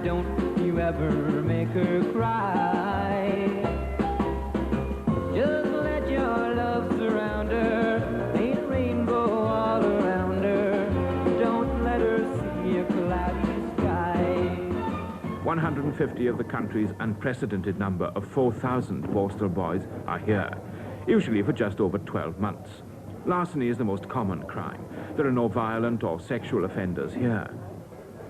don't you ever make her cry. Just let your love surround her, paint a rainbow all around her. Don't let her see a cloudy sky. 150 of the country's unprecedented number of 4,000 Borstal boys are here, usually for just over 12 months. Larceny is the most common crime. There are no violent or sexual offenders here.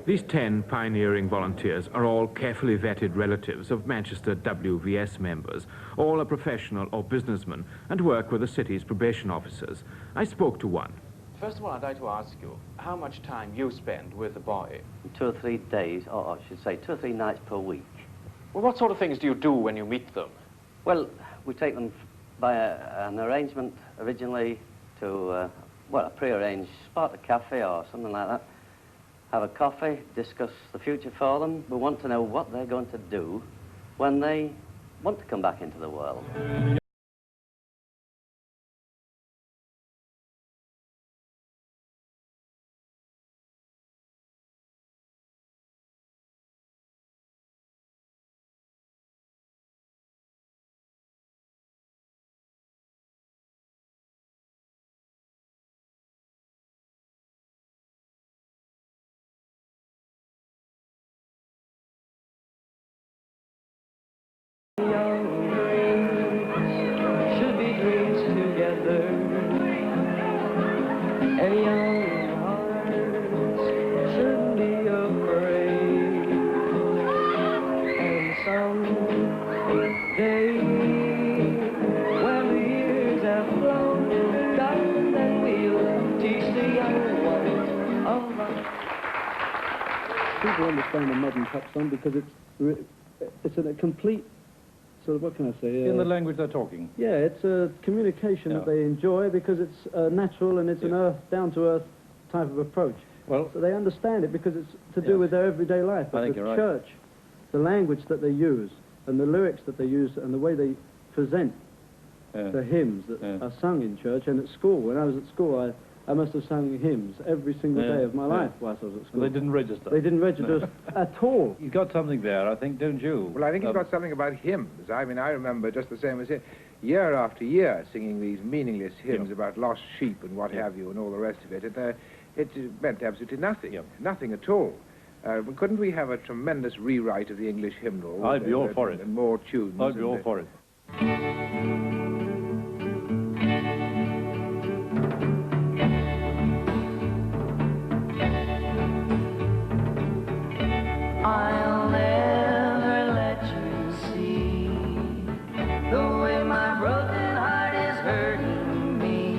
These 10 pioneering volunteers are all carefully vetted relatives of Manchester WVS members. All are professional or businessmen and work with the city's probation officers. I spoke to one. First of all, I'd like to ask you how much time you spend with the boy. 2 or 3 days, or I should say 2 or 3 nights per week. Well, what sort of things do you do when you meet them? Well, we take them by an arrangement originally to, well, a pre-arranged spot, a cafe or something like that. Have a coffee, discuss the future for them. We want to know what they're going to do when they want to come back into the world. Young dreams should be dreams together, and young hearts shouldn't be afraid. And someday, when the years have flown, darling, then we'll teach the young ones of us. People understand a modern pop song because it's a complete sort of, what can I say? In the language they're talking. Yeah, it's a communication that they enjoy because it's natural and it's an down-to-earth type of approach. Well, so they understand it because it's to do with their everyday life. But I think the you're church, the language that they use, and the lyrics that they use, and the way they present the hymns that are sung in church and at school. When I was at school, I must have sung hymns every single day of my life whilst I was at school. They didn't register. They didn't register at all. You've got something there, I think, don't you? Well, I think he's got something about hymns. I mean, I remember just the same as him, year after year, singing these meaningless hymns about lost sheep and what have you and all the rest of it. It meant absolutely nothing, nothing at all. Couldn't we have a tremendous rewrite of the English hymnal? I'd be all for it. And more tunes. I'd be all for it. I'll never let you see the way my broken heart is hurting me.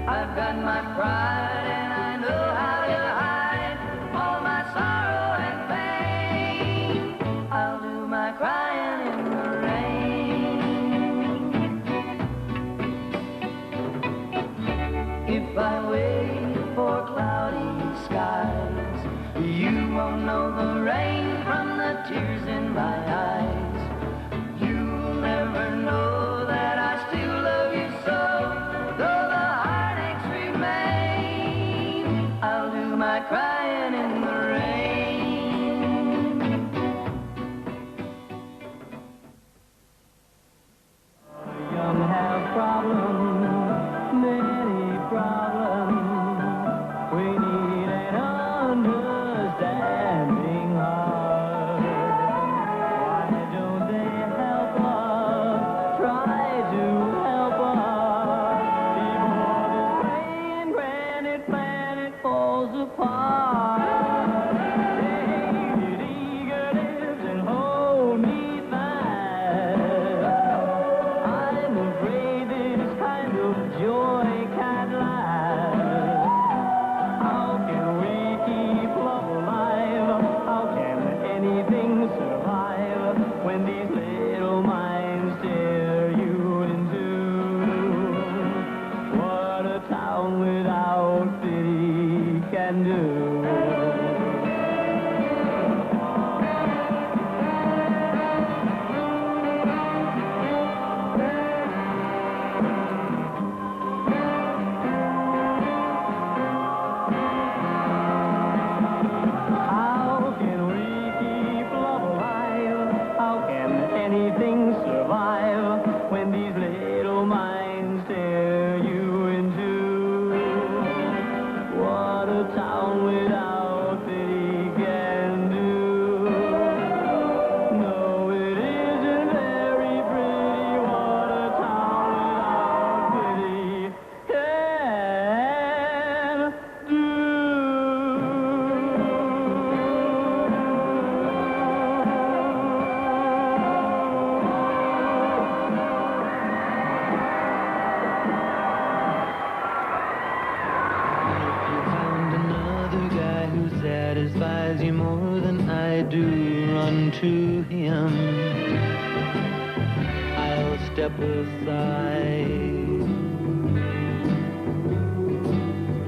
I've got my pride and I know how to hide all my sorrow and pain. I'll do my crying in the rain. If I wait for cloudy skies, you won't know the despise you more than I do, run to him. I'll step aside.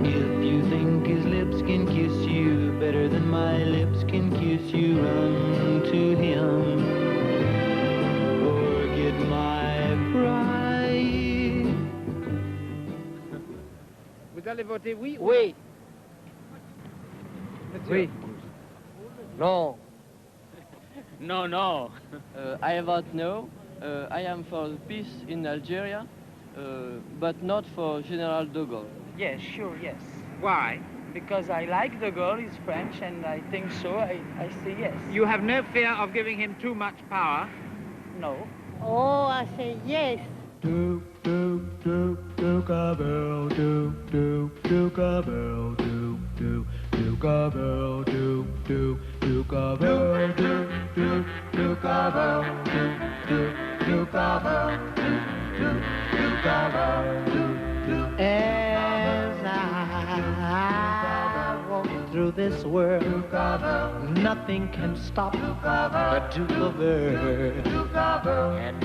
If you think his lips can kiss you better than my lips can kiss you, run to him. Forget my pride. Vous allez voter oui ou Oui. oui? No. No, no. I vote no. I am for peace in Algeria, but not for General Degaulle. Yes, sure, yes. Why? Because I like Degaulle, he's French, and I think so, I say yes. You have no fear of giving him too much power? No. Oh, I say yes. Do, do, do, do, Cabell, do, do, do, Cabell, do, do, do, Cabell, do, do, do, Cabell, do, do, do, Cabell, do, do, do, Cabell, do, do, do, Cabell, do, do. As I walk through this world, nothing can stop the Duke of Earth. And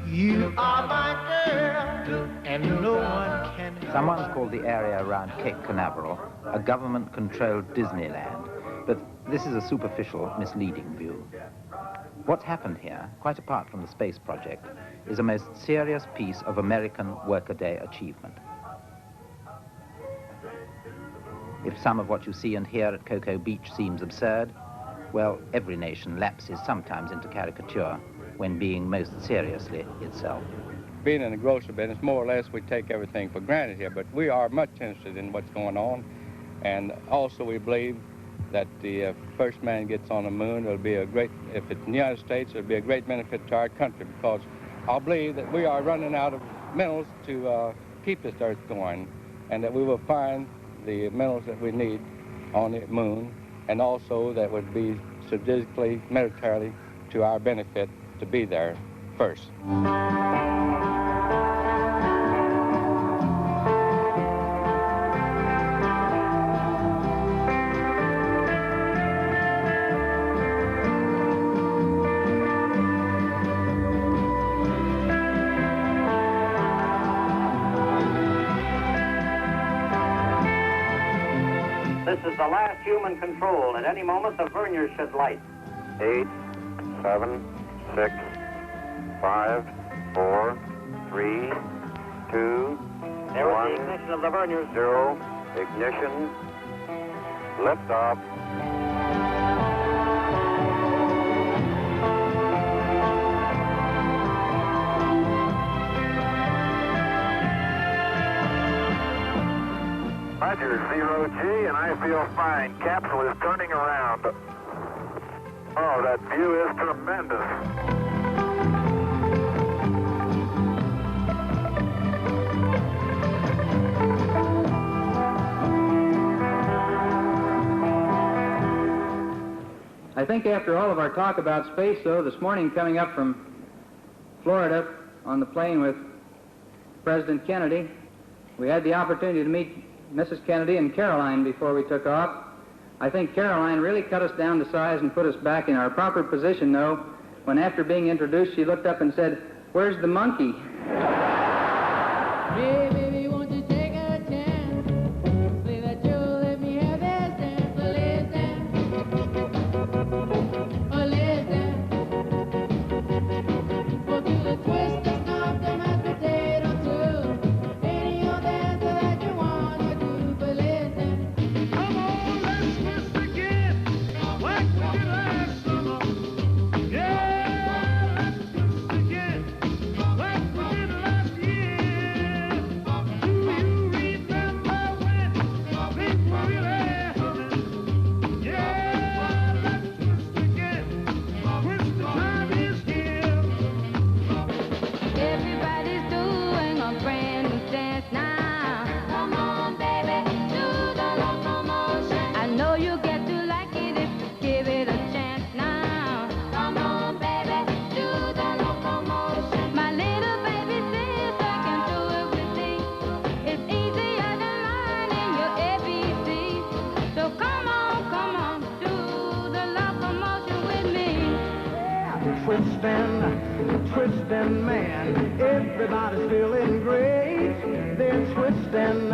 you are my girl, and no one can. Someone's called the area around Cape Canaveral a government-controlled Disneyland, but this is a superficial, misleading view. What's happened here, quite apart from the space project, is a most serious piece of American workaday achievement. If some of what you see and hear at Cocoa Beach seems absurd, well, every nation lapses sometimes into caricature when being most seriously itself. Being in the grocery business, more or less, we take everything for granted here, but we are much interested in what's going on, and also we believe that the first man gets on the moon, it'll be a great, if it's in the United States, it'll be a great benefit to our country, because I believe that we are running out of minerals to keep this earth going, and that we will find the minerals that we need on the moon, and also that would be strategically, militarily, to our benefit to be there first. This is the last human control. At any moment, the verniers should light. 8, 7, 6, 5, 4, 3, 2, There 1, is the ignition of the verniers. 0, ignition, liftoff. Roger, 0G, and I feel fine. Capsule is turning around. Oh, that view is tremendous. I think after all of our talk about space, though, this morning coming up from Florida on the plane with President Kennedy, we had the opportunity to meet Mrs. Kennedy and Caroline before we took off. I think Caroline really cut us down to size and put us back in our proper position, though, when after being introduced, she looked up and said, "Where's the monkey?" Hey, baby, won't you take a chance? Say that you'll let me have this dance. Oh, let's dance. Oh, let's dance. We'll do the twist, the stomp, the mashed potato too. Any old dance that you want to do, but let's dance. Come on, let's twist again, like we did last summer. Yeah, let's twist again, like we did last twisting, man. Everybody's feeling great. They're twisting,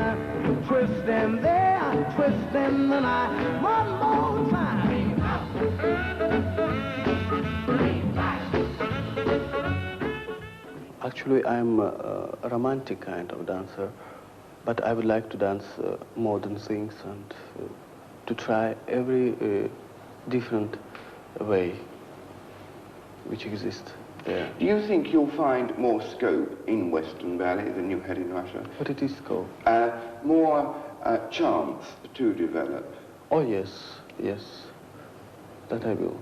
they're twisting the night. One more time. Actually, I'm a romantic kind of dancer, but I would like to dance modern things and to try every different way which exists there. Do you think you'll find more scope in Western ballet than you had in Russia? What it is scope? More chance to develop? Oh, yes, yes. That I will.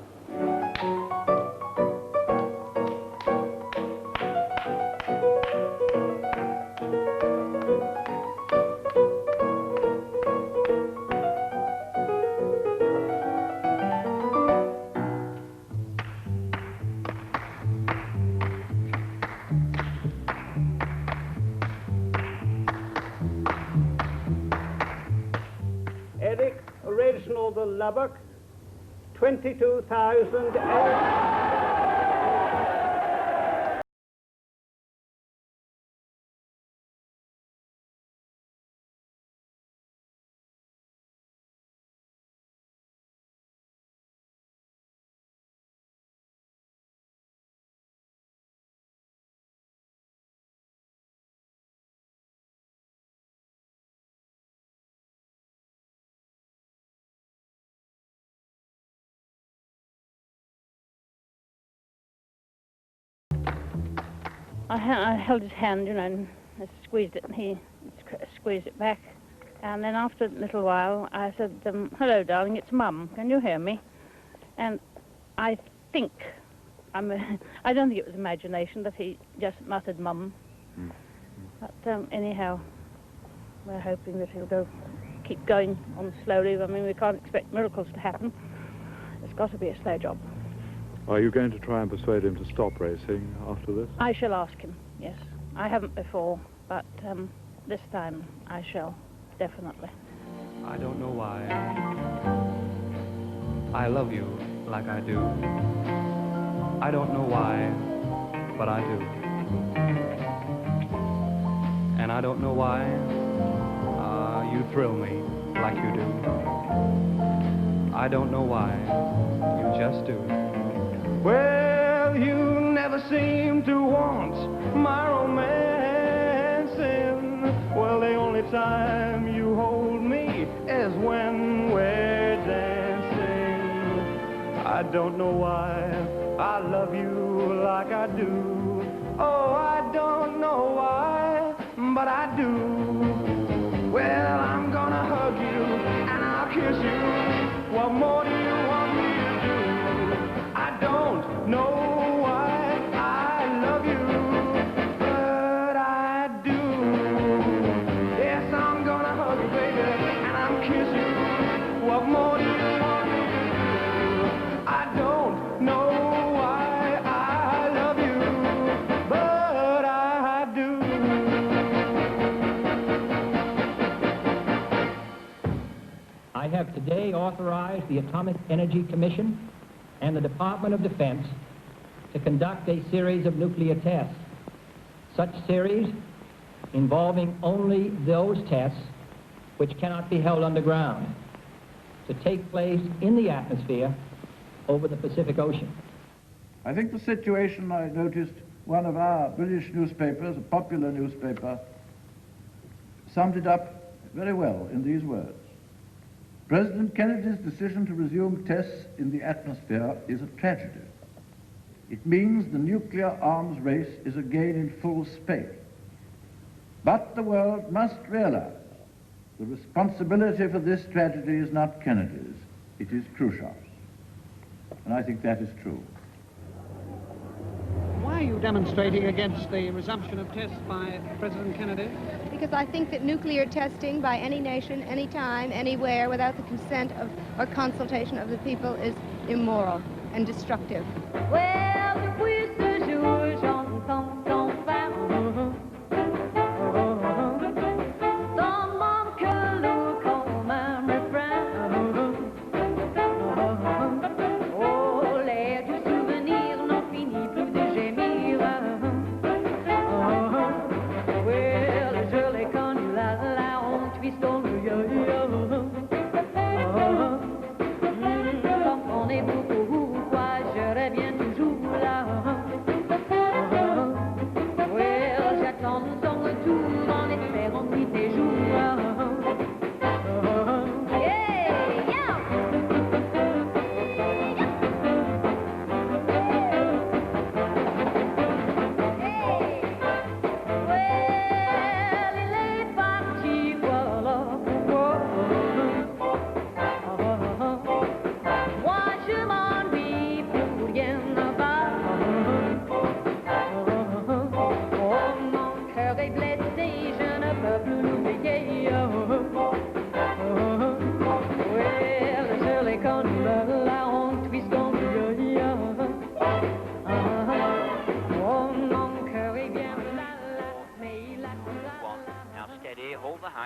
Ludovic, 22,000. I held his hand, you know, and I squeezed it, and he squeezed it back. And then after a little while, I said, hello, darling, it's Mum. Can you hear me? And I think, I don't think it was imagination, that he just muttered Mum. But anyhow, we're hoping that he'll keep going on slowly. I mean, we can't expect miracles to happen. It's got to be a slow job. Are you going to try and persuade him to stop racing after this? I shall ask him, yes. I haven't before, but this time I shall, definitely. I don't know why I love you like I do. I don't know why, but I do. And I don't know why you thrill me like you do. I don't know why, you just do. Well, you never seem to want my romancing. Well, the only time you hold me is when we're dancing. I don't know why I love you like I do. Oh, I don't know why, but I do. Well, I'm gonna hug you and I'll kiss you. What more do you want me to do? I don't know why I love you, but I do. Yes, I'm gonna hug you, baby, and I'll kiss you. What more do you want me to do? I don't know why I love you, but I do. I have today authorized the Atomic Energy Commission and the Department of Defense to conduct a series of nuclear tests. Such series involving only those tests which cannot be held underground, to take place in the atmosphere over the Pacific Ocean. I think the situation, I noticed one of our British newspapers, a popular newspaper, summed it up very well in these words. President Kennedy's decision to resume tests in the atmosphere is a tragedy. It means the nuclear arms race is again in full swing. But the world must realize the responsibility for this tragedy is not Kennedy's, it is Khrushchev's. And I think that is true. Why are you demonstrating against the resumption of tests by President Kennedy? Because I think that nuclear testing by any nation, anytime, anywhere, without the consent of or consultation of the people is immoral and destructive. Well, depuis ce jour, j'entends ton phare. Dans mon cœur lourd comme un refrain. Oh, l'air du souvenir n'en finit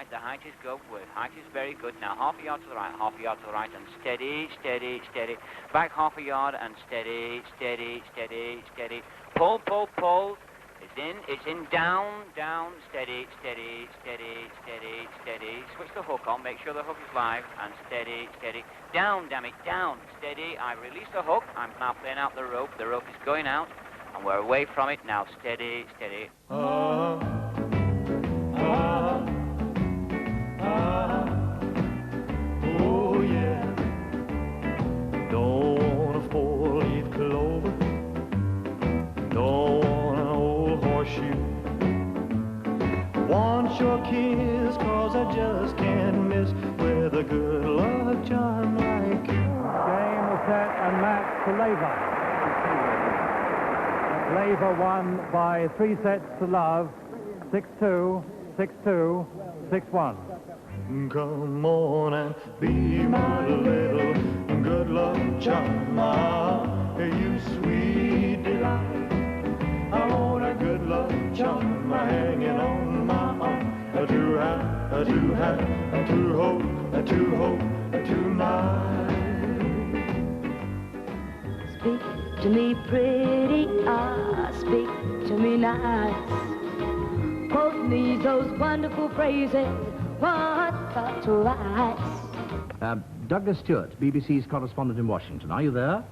the height is good. Height is very good. Now half a yard to the right, half a yard to the right, and steady, steady, steady. Back half a yard, and steady, steady, steady, steady. Pull, pull, pull. It's in, down, down, steady, steady, steady, steady, steady. Switch the hook on, make sure the hook is live, and steady, steady. Down, damn it, down, steady. I release the hook, I'm now playing out the rope is going out, and we're away from it now, steady, steady. Oh yeah, don't want a four-leaf clover, don't want an old horseshoe. Want your kiss, cause I just can't miss with a good luck charm like you. Game was set and match to Laver. Laver won by 3 sets to love, 6-2, 6-2, 6-1. Come on and be my little good luck charm, you sweet delight. I want a good luck charm hanging on my arm, to have, to hope, tonight. Speak to me pretty, speak to me nice. Quote me those wonderful phrases, what's got to rise? Douglas Stewart, BBC's correspondent in Washington. Are you there?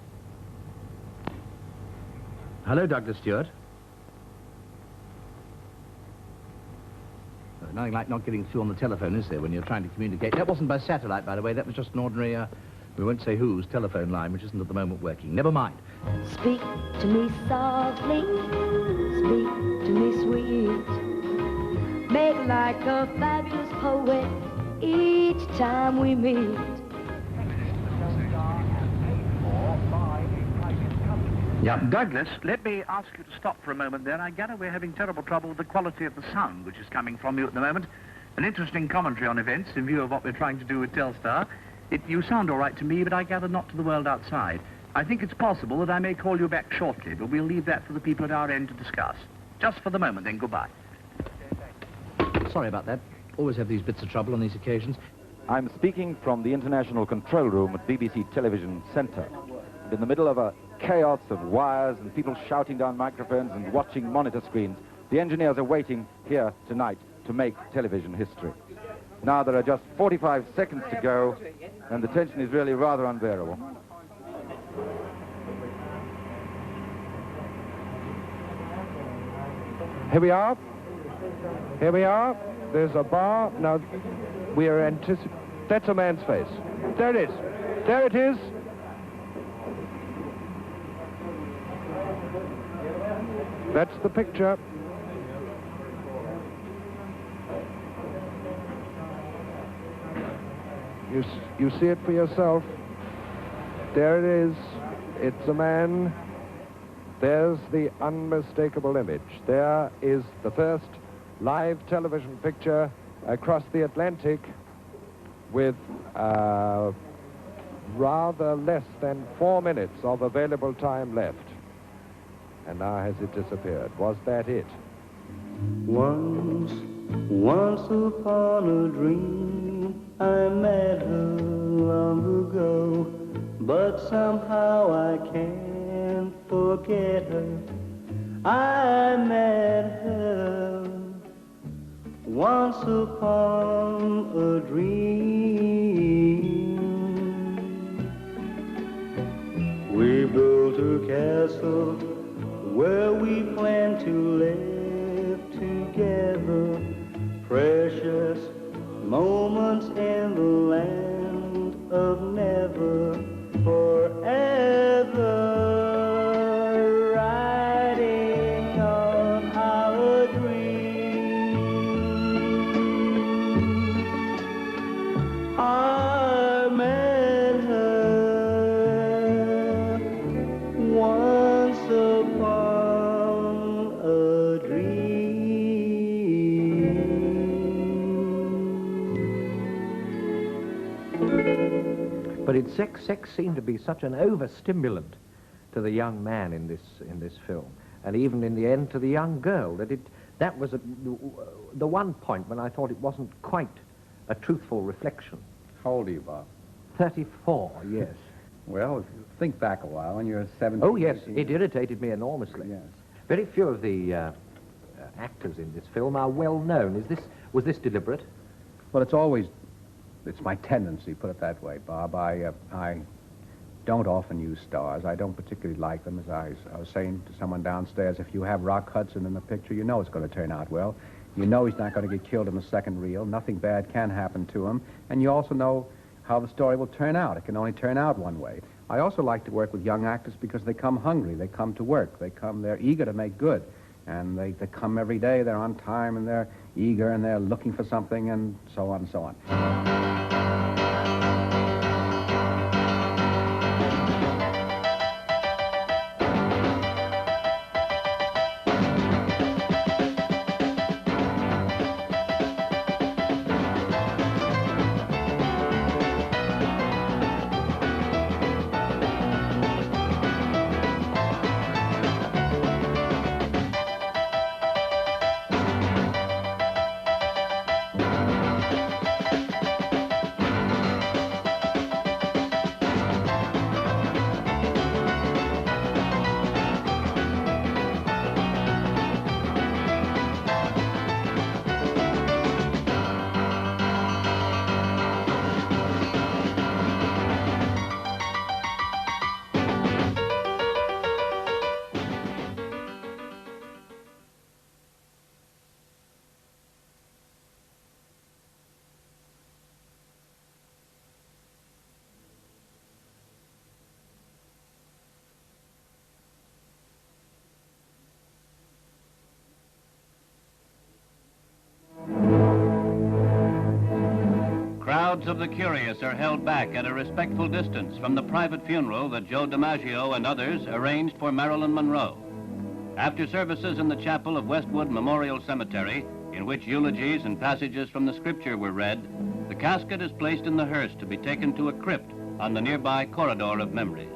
Hello, Douglas Stewart. Nothing like not getting through on the telephone, is there, when you're trying to communicate? That wasn't by satellite, by the way. That was just an ordinary, we won't say whose, telephone line, which isn't at the moment working. Never mind. Speak to me softly, speak to me sweet. Make like a fabulous poet each time we meet. Yeah, Douglas, let me ask you to stop for a moment there. I gather we're having terrible trouble with the quality of the sound which is coming from you at the moment. An interesting commentary on events in view of what we're trying to do with Telstar. You sound all right to me, but I gather not to the world outside. I think it's possible that I may call you back shortly, but we'll leave that for the people at our end to discuss. Just for the moment, then, goodbye. Sorry about that. Always have these bits of trouble on these occasions. I'm speaking from the International Control Room at BBC Television Centre. In the middle of a chaos of wires and people shouting down microphones and watching monitor screens, the engineers are waiting here tonight to make television history. Now there are just 45 seconds to go, and the tension is really rather unbearable. Here we are. Here we are. There's a bar. Now, we are anticipating... That's a man's face. There it is. There it is. That's the picture. You see it for yourself. There it is. It's a man. There's the unmistakable image. There is the first live television picture across the Atlantic with rather less than 4 minutes of available time left. And now has it disappeared? Was that it? Once upon a dream, I met her long ago, but somehow I can't forget her. I met her once upon a dream. We built a castle where we plan to live together. Precious moments in the land of never, forever, riding on our dream. I met her once upon a dream. But sex seemed to be such an overstimulant to the young man in this film, and even in the end to the young girl, that was the one point when I thought it wasn't quite a truthful reflection. How old are you, Bob? 34, yes. Well, if you think back a while, when you're 17... Oh, yes, 18, it irritated me enormously. Yes. Very few of the actors in this film are well known. Was this deliberate? Well, it's my tendency, put it that way, Bob. I don't often use stars. I don't particularly like them. As I was saying to someone downstairs, if you have Rock Hudson in the picture, you know it's going to turn out well. You know he's not going to get killed in the second reel. Nothing bad can happen to him. And you also know how the story will turn out. It can only turn out one way. I also like to work with young actors because they come hungry. They come to work. They're eager to make good. And they come every day. They're on time, and they're eager, and they're looking for something, and so on and so on. Crowds of the curious are held back at a respectful distance from the private funeral that Joe DiMaggio and others arranged for Marilyn Monroe. After services in the chapel of Westwood Memorial Cemetery, in which eulogies and passages from the scripture were read, the casket is placed in the hearse to be taken to a crypt on the nearby corridor of memories.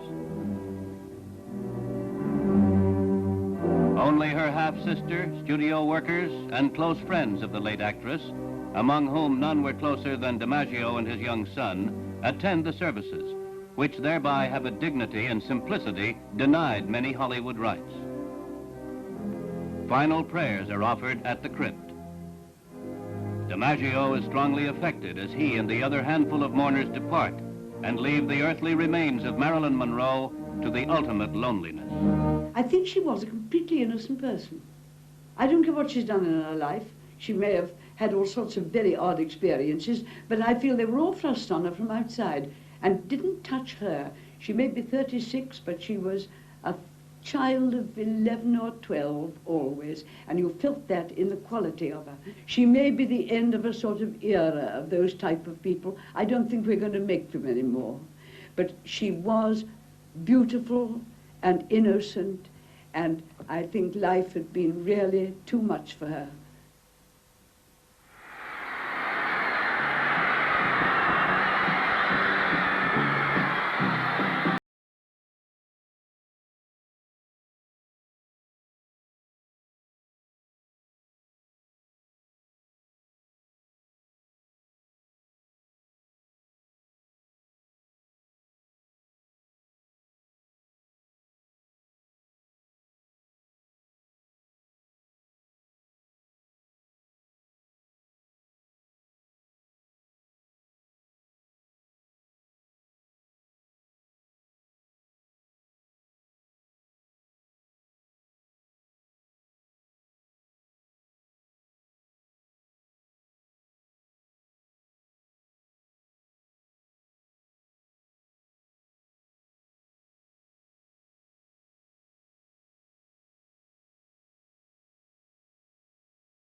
Only her half-sister, studio workers, and close friends of the late actress, among whom none were closer than DiMaggio and his young son, attend the services, which thereby have a dignity and simplicity denied many Hollywood rites. Final prayers are offered at the crypt. DiMaggio is strongly affected as he and the other handful of mourners depart and leave the earthly remains of Marilyn Monroe to the ultimate loneliness. I think she was a completely innocent person. I don't care what she's done in her life. She may have had all sorts of very odd experiences, but I feel they were all thrust on her from outside and didn't touch her. She may be 36, but she was a child of 11 or 12 always, and you felt that in the quality of her. She may be the end of a sort of era of those type of people. I don't think we're going to make them anymore. But she was beautiful and innocent, and I think life had been really too much for her.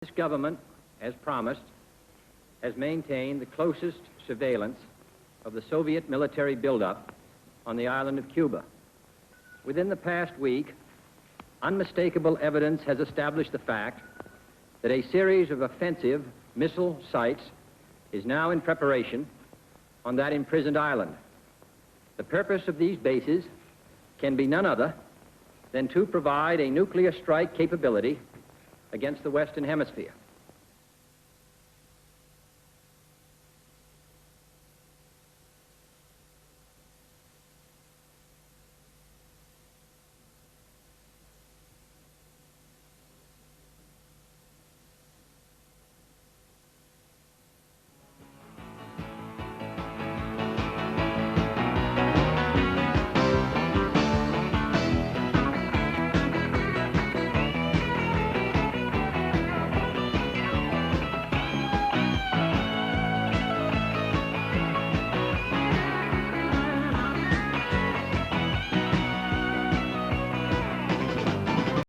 This government, as promised, has maintained the closest surveillance of the Soviet military buildup on the island of Cuba. Within the past week, unmistakable evidence has established the fact that a series of offensive missile sites is now in preparation on that imprisoned island. The purpose of these bases can be none other than to provide a nuclear strike capability against the Western Hemisphere.